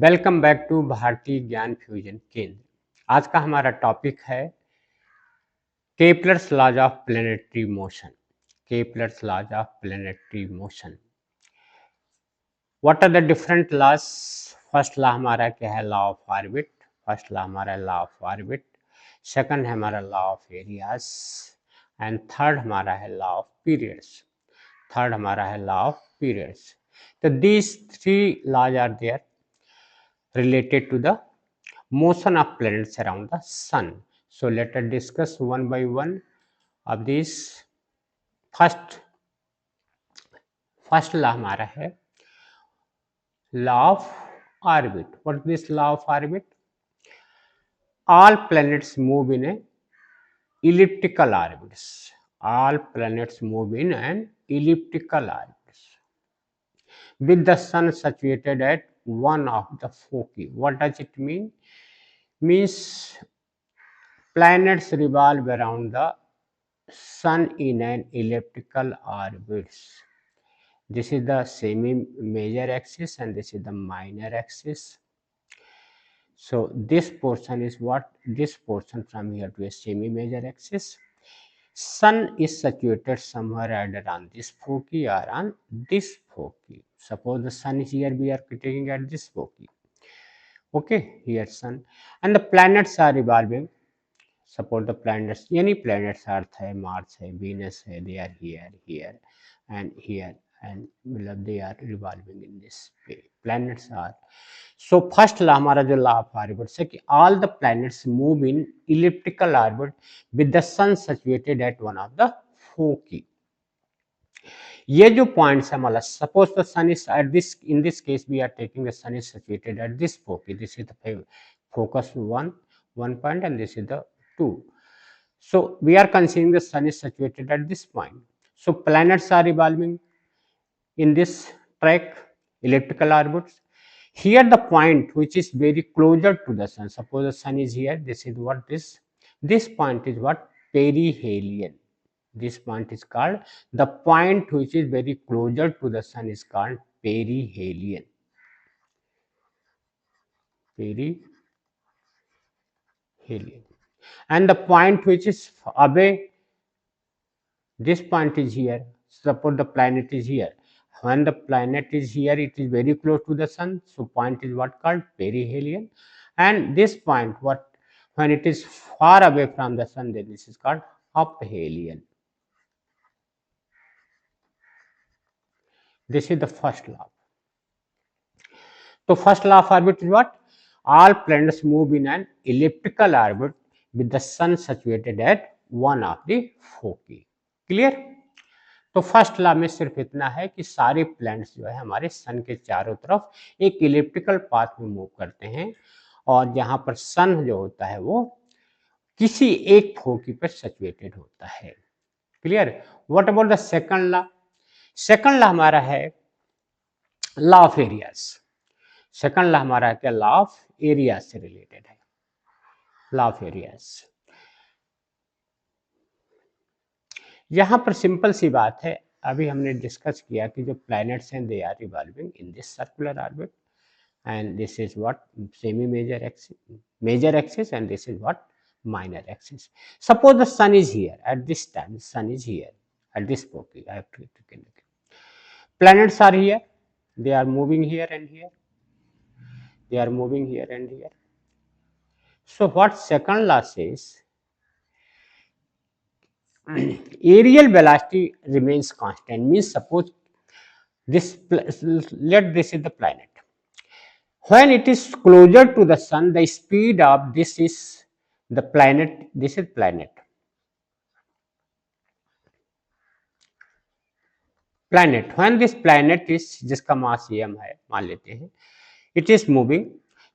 Welcome back to भारतीय ज्ञान fusion केंद्र। आज का हमारा टॉपिक है Kepler's laws of planetary motion. Kepler's laws of planetary motion. What are the different laws? First law हमारा क्या है? Law of orbit. First law हमारा लॉ ऑफ ऑर्बिट। सेकंड है हमारा law of areas and third हमारा है law of periods. Third हमारा है लॉ ऑफ पीरियड्स। तो these three laws are there related to the motion of planets around the sun. So let us discuss one by one of these. first law हमारा है law of orbit. What is this law of orbit? All planets move in a elliptical orbits. All planets move in an elliptical orbits with the sun situated at one of the foci. What does it mean? Means planets revolve around the sun in an elliptical orbits. This is the semi-major axis and this is the minor axis. So this portion is what? This portion from here to a semi-major axis. Sun is situated somewhere either on this foci or on this foci. Suppose the sun is here, we are taking at this foci. Okay, here sun and the planets are revolving. Suppose the planets, any planets, Earth है, Mars है, Venus है, they are here and here and मतलब they are revolving in this way. Planets are. So first law हमारा जो law of orbit है कि all the planets move in elliptical orbit with the sun situated at one of the foci. ये जो points है हमारा, suppose the sun is at this, in this case we are taking the sun is situated at this focus. This is the focus one point and this is the 2. So we are considering the sun is situated at this point. So planets are revolving in this track, elliptical orbits. Here the point which is very closer to the sun, suppose the sun is here, this is what this point is what? Perihelion. This point is called, the point which is very closer to the sun is called perihelion. Perihelion. And the point which is away, this point is here. Suppose the planet is here. When the planet is here, it is very close to the sun. So point is what? Called perihelion. And this point, what? When it is far away from the sun, then this is called aphelion. This is the first law. So first law of orbit is what? All planets move in an elliptical orbit with the sun situated at one of the foci. Clear? तो first law में सिर्फ इतना है कि सारे planets जो है हमारे सन के चारों तरफ एक इलिप्टिकल पाथ में मूव करते हैं और यहाँ पर सन जो होता है वो किसी एक फोकी पर सिचुएटेड होता है. Clear? What about the second law? Second law हमारा है law of areas. Second law हमारा क्या? लॉ ऑफ एरियाज से रिलेटेड है. Law of areas. यहां पर सिंपल सी बात है, अभी हमने डिस्कस किया कि जो प्लैनेट्स हैं they are revolving in this circular orbit and this is what? Semi major axis, major axis and this is what? minor axis. Suppose the sun is here at this time, the sun is here at this foci. I have taken it. Planets are here, they are moving here and here, they are moving here and here. So what second law says? Aerial velocity remains constant. Means suppose this, let this is the planet. When it is closer to the sun, the speed of this is the planet. This is planet. Planet. When this planet is, जिसका मास m है मान लेते हैं, it is moving.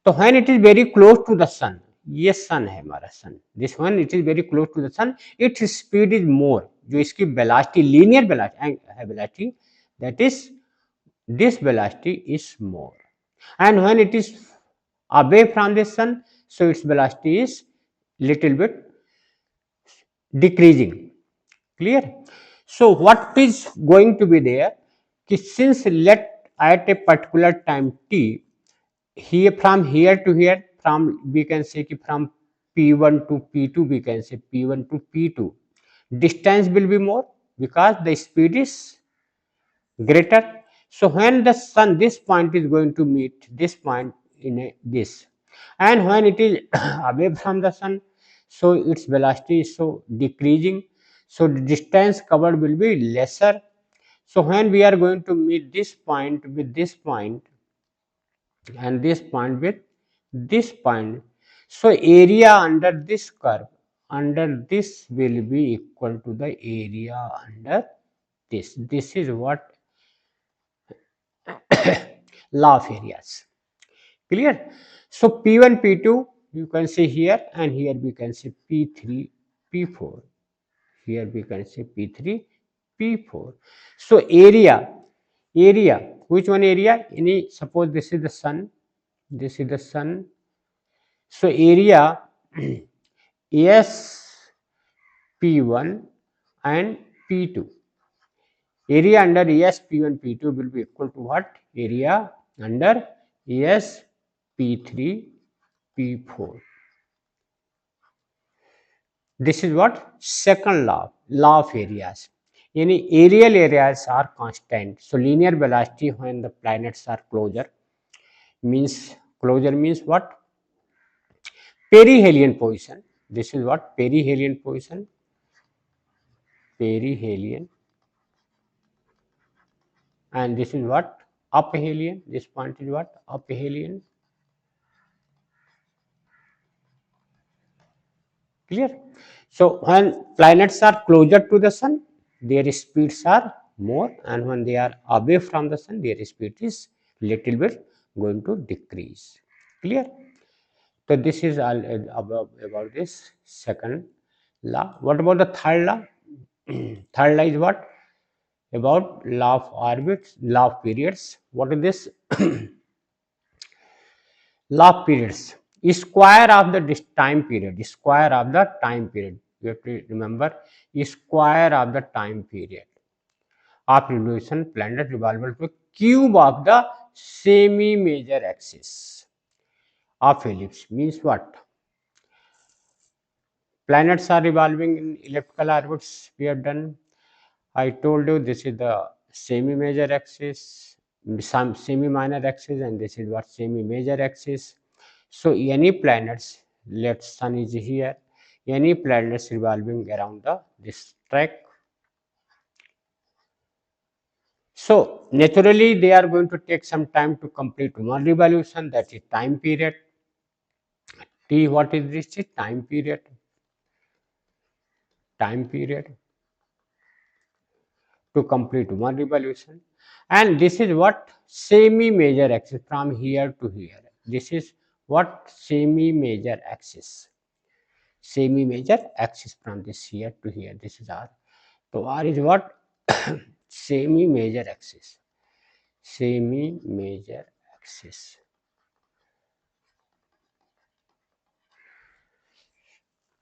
तो when it is very close to the sun, ये सन है हमारा सन. This when it is very close to the sun, its speed is more. जो इसकी velocity, linear velocity, that is this velocity is more. And when it is away from the sun, so its velocity is little bit decreasing. Clear? So what is going to be there? Since let at a particular time t, here from here to here, from we can say कि from P1 to P2 we can say P1 to P2 distance will be more because the speed is greater. So when the sun, this point is going to meet this point in this, and when it is away from the sun, so its velocity is so decreasing, so the distance covered will be lesser. So when we are going to meet this point with this point and this point with this point, so area under this curve, under this will be equal to the area under this. This is what law of areas. Clear? So P1, P2 you can see here, and here we can see P3, P4. Here we can see P3, P4. So area, which one area? Any, suppose this is the sun, this is the sun. So area S P1 and P2. Area under S P1 P2 will be equal to what? Area under S P3 P4. This is what? Second law of areas. Any aerial areas are constant. So linear velocity when the planets are closer means what? Perihelion position. This is what? Perihelion position. Perihelion. And this is what? Aphelion. This point is what? Aphelion. Clear? So when planets are closer to the sun, their speeds are more, and when they are away from the sun, their speed is little bit going to decrease. Clear? So this is all about this second law. What about the third law? Third law is what? About law of orbits, law of periods. What is this? Law of periods. Square of the time period. Square of the time period. You have to remember square of the time period of revolution planet revolves to cube of the semi-major axis of ellipse. Means what? Planets are revolving in elliptical orbits. We have done. I told you this is the semi-major axis, some semi-minor axis, and this is what semi-major axis. So any planets, let sun is here, any planets revolving around this track. So naturally they are going to take some time to complete one revolution, that is time period. T, what is this? Time period. Time period to complete one revolution. And this is what? Semi-major axis from here to here. This is what? Semi-major axis. Semi-major axis from this here to here. This is R. So R is what? Semi-major axis. Semi-major axis.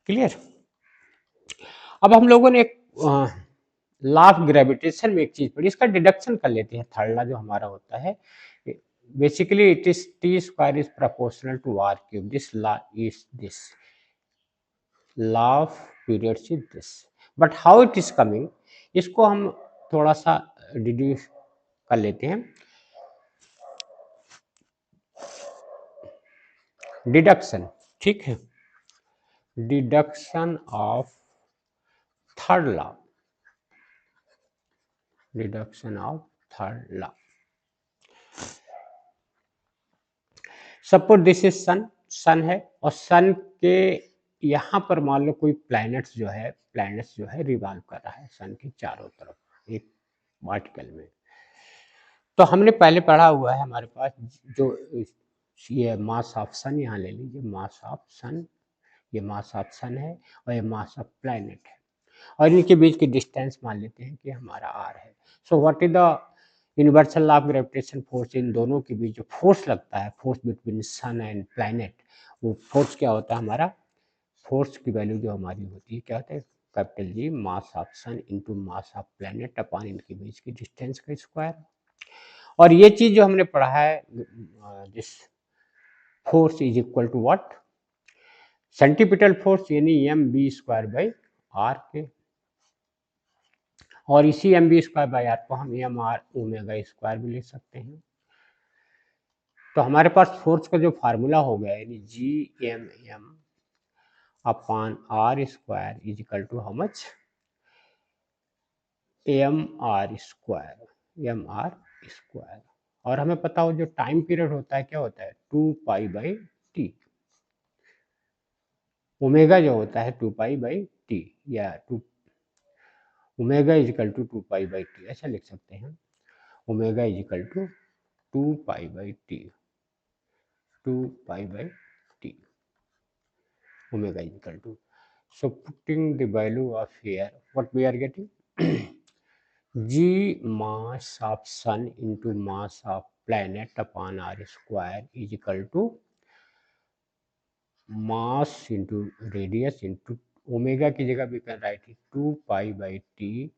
Clear? अब हम लोगों ने एक law of gravitation में एक चीज पढ़ी, इसका डिडक्शन कर लेते हैं. थर्ड लॉ जो हमारा होता है, basically it is T square is proportional to R cube. This law is this. Law of periods is this. But how it is coming, इसको हम थोड़ा सा डिड्यूस कर लेते हैं. डिडक्शन, ठीक है. Deduction of third law. Deduction of third law. Suppose this is sun. Sun है और सन के यहाँ पर मान लो कोई प्लैनेट्स जो है रिवॉल्व कर रहा है सन के चारों तरफ एक पार्टिकल में. तो हमने पहले पढ़ा हुआ है हमारे पास जो ये मास ऑफ सन, यहाँ ले लीजिए मास ऑफ सन, ये मास ऑफ सन है और ये मास ऑफ प्लैनेट है, और इनके बीच की डिस्टेंस मान लेते हैं कि हमारा आर है. So what is the universal law of gravitation force? इन दोनों के बीच जो फोर्स लगता है, force between sun and planet, वो फोर्स क्या होता है हमारा? फोर्स की वैल्यू जो हमारी होती है क्या होता है? Capital G mass of sun into mass of planet upon इनके बीच की डिस्टेंस का स्क्वायर. और ये चीज जो हमने पढ़ा है जिस force is equal to what, centripetal force यानी mv²/r के, और इसी mv²/r को हम mr⍵² भी लिख सकते हैं। तो हमारे पास फोर्स का जो फार्मूला हो गया यानी Gmm/r² is equal to how much, mr², और हमें पता हो जो टाइम पीरियड होता है क्या होता है 2π/t, ओमेगा जो होता है 2π/t या omega is equal to 2π/t, ऐसा लिख सकते हैं, omega is equal to 2π/t, 2π/t, omega is equal to. So putting the value of here, what we are getting? G mass of sun into mass of planet upon r² is equal to mass into radius into omega की जगह we can write it 2π/t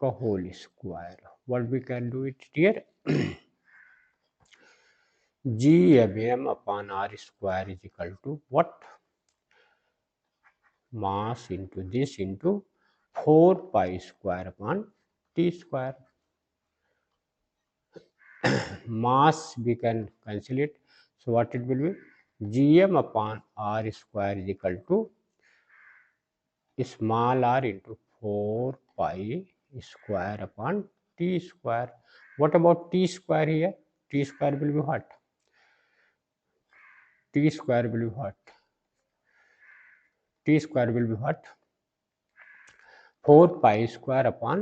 का whole square. What we can do it here? Gmm upon r² is equal to what? Mass into this into 4π² upon t². Mass we can cancel it, so what it will be? Gm upon r² is equal to small r into 4π² upon t². What about t² here? T² will be what? T² will be what? T² will be what? 4π² upon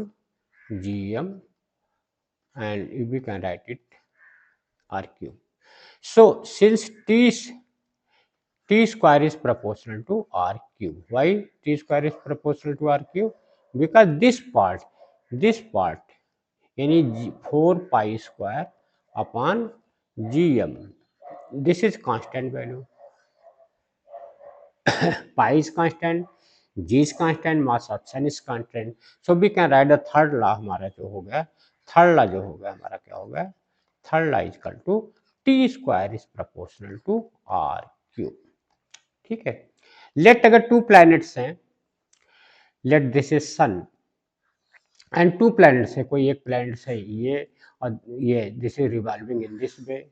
gm, and we can write it r³. So since t² is proportional to r³, why t² is proportional to r³? Because this part any 4π² upon gm, this is constant value, pi is constant, g is constant, mass of sun is constant. So we can write the third law हमारा जो हो गया, third law जो हो गया हमारा क्या हो गया, third law is equal to t² is proportional to r³. ठीक है, लेट अगर टू प्लैनेट्स हैं, let this is sun and two planets है, कोई एक प्लैनेट है ये और ये, this is revolving in this way,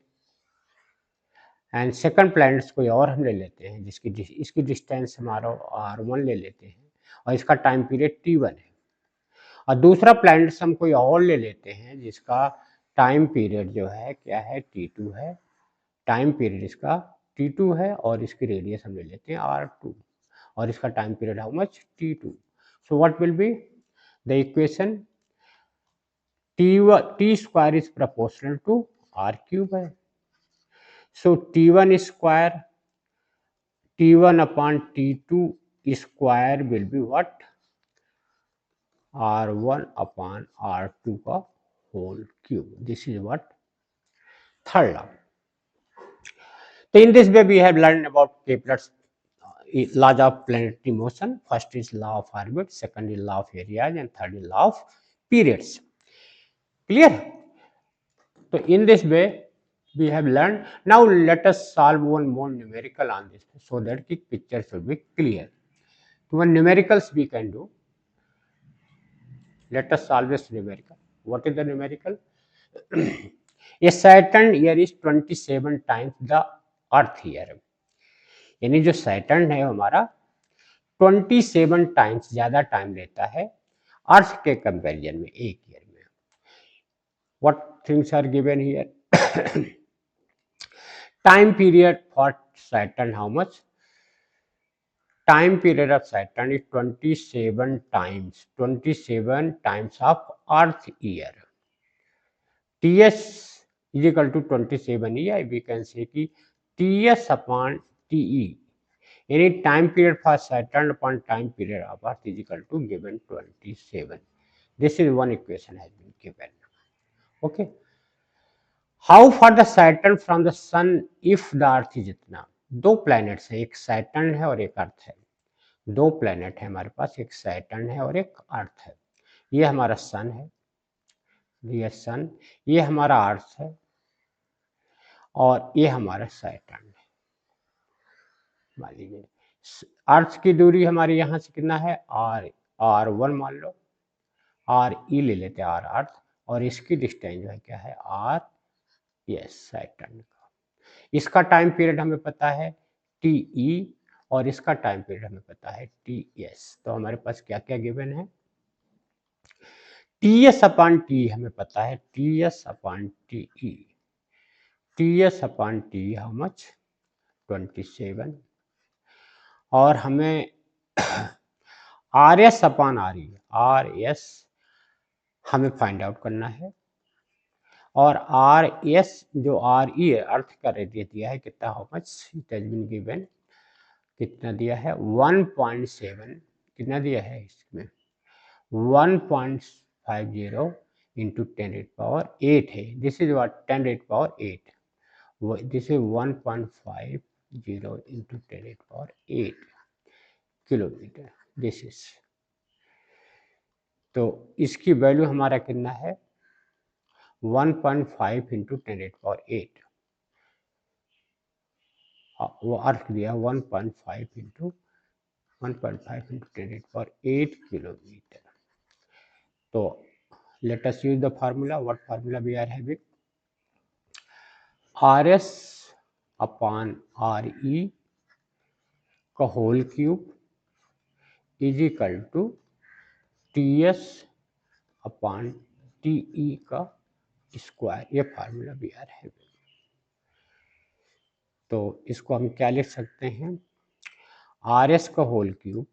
and second planets कोई और हम ले लेते हैं जिसकी इसकी डिस्टेंस हमारा r1 ले लेते हैं और इसका टाइम पीरियड t1 है, और दूसरा प्लैनेट्स हम कोई और ले लेते हैं जिसका टाइम पीरियड जो है क्या है t2 है, टाइम पीरियड इसका t2 है और इसकी रेडियस हम ले लेते हैं r2 और इसका time period how much t2. So what will be the equation, t² is proportional to r³ है, so t1 square, t1 upon t2 square will be what, r1 upon r2 का whole cube. This is what third law. So in this way we have learned about Kepler's laws of planetary motion. First is law of orbit, second is law of areas, and third is law of periods. Clear? So in this way we have learned. Now let us solve one more numerical on this so that the picture should be clear. So one numericals we can do. Let us solve this numerical. What is the numerical? A Saturn year is 27 times the Earth year. यानी जो Saturn है हमारा 27 times ज्यादा time लेता है अर्थ के comparison में एक ईयर में. What things are given here, time period for Saturn how much, time period of Saturn is 27 times of earth year. ts is equal to 27 year, we can say कि ts upon te, any time period for Saturn upon time period of Earth is equal to given 27. This is one equation has been given. Okay. How for the Saturn from the Sun if the Earth is इतना, दो planets हैं, एक Saturn है और एक अर्थ है, दो planet है हमारे पास, एक सैटर्न है और एक अर्थ है. ये हमारा सन है, ये सन, ये हमारा अर्थ है, और ये हमारा सैटर्न है। मान लीजिए अर्थ की दूरी हमारी यहाँ से कितना है, R1 मान लो, RE ले लेते हैं, R अर्थ, और इसकी डिस्टेंस जो है क्या है, R सैटर्न का। इसका टाइम पीरियड हमें पता है TE, और इसका टाइम पीरियड हमें पता है TS। तो हमारे पास क्या क्या गिवन है, TS/T हमें पता है, TS/TE, TS/T हाउ मच, 27, और हमें RS/RE, RS हमें फाइंड आउट करना है, और RS जो RE है, अर्थ का रेडियस दिया है कितना, how much, it has been given, कितना दिया है 1.7, कितना दिया है इसमें 1.50 इंटू 10⁸ है, this is what 10⁸, this is 1.50 into 10⁸ kilometre, this is. तो इसकी वैल्यू हमारा कितना है 1.5 इंटू 10⁸, वो अर्थ दिया 1.5 इंटू 10⁸ किलोमीटर। तो let us use the formula. What formula we are having? RS upon RE का whole cube is equal to TS upon TE का स्क्वायर, ये फार्मूला भी आर है। तो इसको हम क्या लिख सकते हैं, RS का होल क्यूब,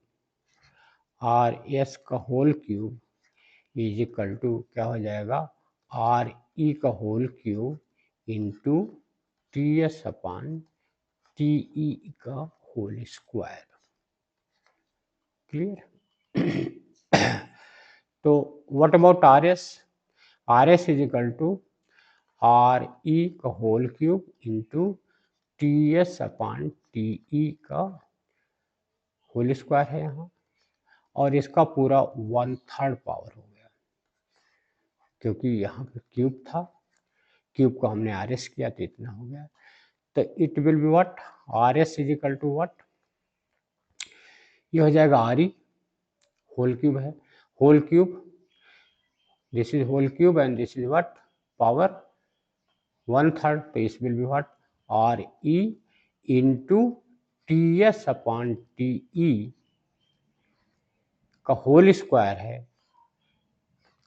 RS का whole cube is equal to क्या हो जाएगा, RE का whole cube into TS upon TE का होल स्क्वायर। क्लियर? तो what about RS? RS is equal to RE का whole cube into TS upon TE का whole square है यहाँ, और इसका पूरा 1/3 पावर हो गया, क्योंकि यहाँ पे क्यूब था, क्यूब को हमने RS किया तो इतना हो गया। तो it will be what, RS is equal to what, ये हो जाएगा RE, होल क्यूब है, whole cube, this is whole cube and this is what, power 1/3, तो इस will be what RE into TS upon TE का whole square है,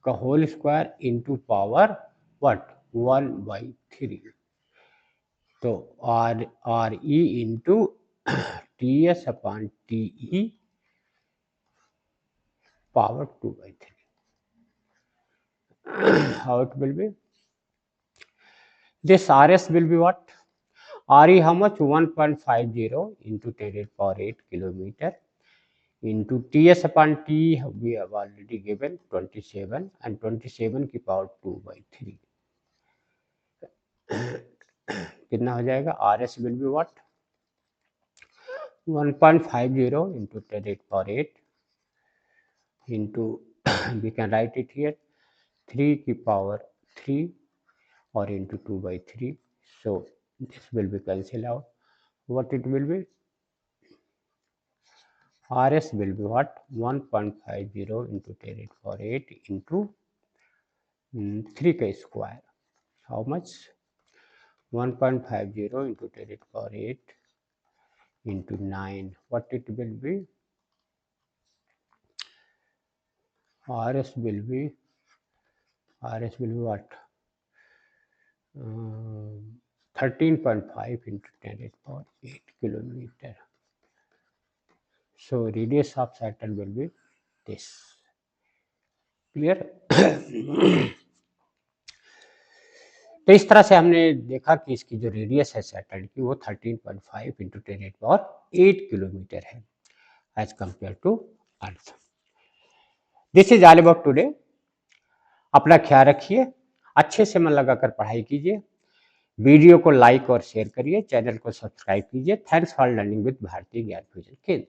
का whole square into power what 1/3। तो RE into TS upon TE power 2/3. How it will be? This RS will be what? RE how much? 1.50 into 10⁸ kilometer into TS upon T we have already given 27, and 27 की power 2/3 कितना हो जाएगा, RS will be what, 1.50 into 10⁸ into we can write it here 3 की power 3 or into 2/3, so this will be cancelled out. What it will be, RS will be what, 1.50 into 10⁸ into 3 का square, how much, 1.50 into 10⁸ into 9, what it will be, RS will be what, 13.5 into 10⁸ kilometer. So radius of Saturn will be this. Clear? तो इस तरह से हमने देखा कि इसकी जो रेडियस है सैटर्न की वो 13.5 इंटू 10⁸ किलोमीटर है as compare to earth. This is all about today. अपना ख्याल रखिए, अच्छे से मन लगाकर पढ़ाई कीजिए, वीडियो को लाइक और शेयर करिए, चैनल को सब्सक्राइब कीजिए। थैंक्स फॉर लर्निंग विद भारतीय ज्ञान फ्यूजन केंद्र।